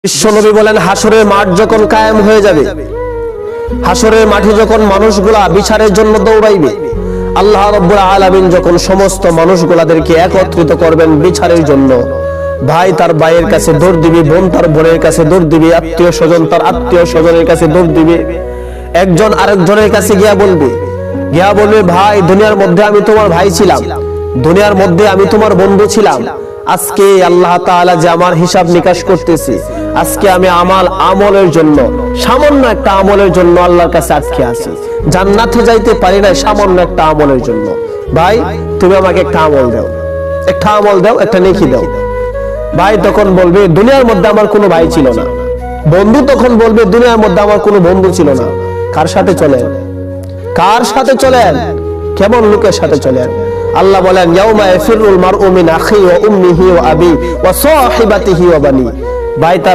বিশ্বনবী বলেন, হাসরের মাঠ যখন কায়েম হয়ে যাবে, হাসরের মাঠে যখন মানুষগুলা বিচারের জন্য দৌড়াইবে, আল্লাহ রাব্বুল আলামিন যখন সমস্ত মানুষগুলাদেরকে একত্রিত করবেন বিচারের জন্য, ভাই তার ভাইয়ের কাছে দৌড় দিবে, বোন তার বোনের কাছে দৌড় দিবে, আত্মীয় স্বজন তার আত্মীয় স্বজনের কাছে দৌড় দিবে। একজন আরেকজনের কাছে গিয়া বলবে, ভাই দুনিয়ার মধ্যে আমি তোমার ভাই ছিলাম, দুনিয়ার মধ্যে আমি তোমার বন্ধু ছিলাম, আজকে আল্লাহ তাআলা যে আমার হিসাব নিকাশ করতেছি, আজকে আমি আমলের জন্য, সামান্য একটা আমলের জন্য আল্লাহর কাছে আটকে আছি, জান্নাতে যাইতে পারি না সামান্য একটা আমলের জন্য। ভাই তুমি আমাকে একটা আমল দাও, একটা আমল দাও, একটা নেকি দাও। ভাই তখন বলবে, দুনিয়ার মধ্যে আমার কোনো ভাই ছিল না। বন্ধু তখন বলবে, দুনিয়ার মধ্যে আমার কোনো বন্ধু ছিল না। কার সাথে চলেন? কার সাথে চলেন? কেমন লোকের সাথে চলেন? আল্লাহ বলেন, ইয়াউমা ইয়াফিরুল মারউ মিন আখিহি ওয়া উম্মিহি ওয়া আবি ওয়া সাহিবাতিহি ওয়া বানি। ভাই তার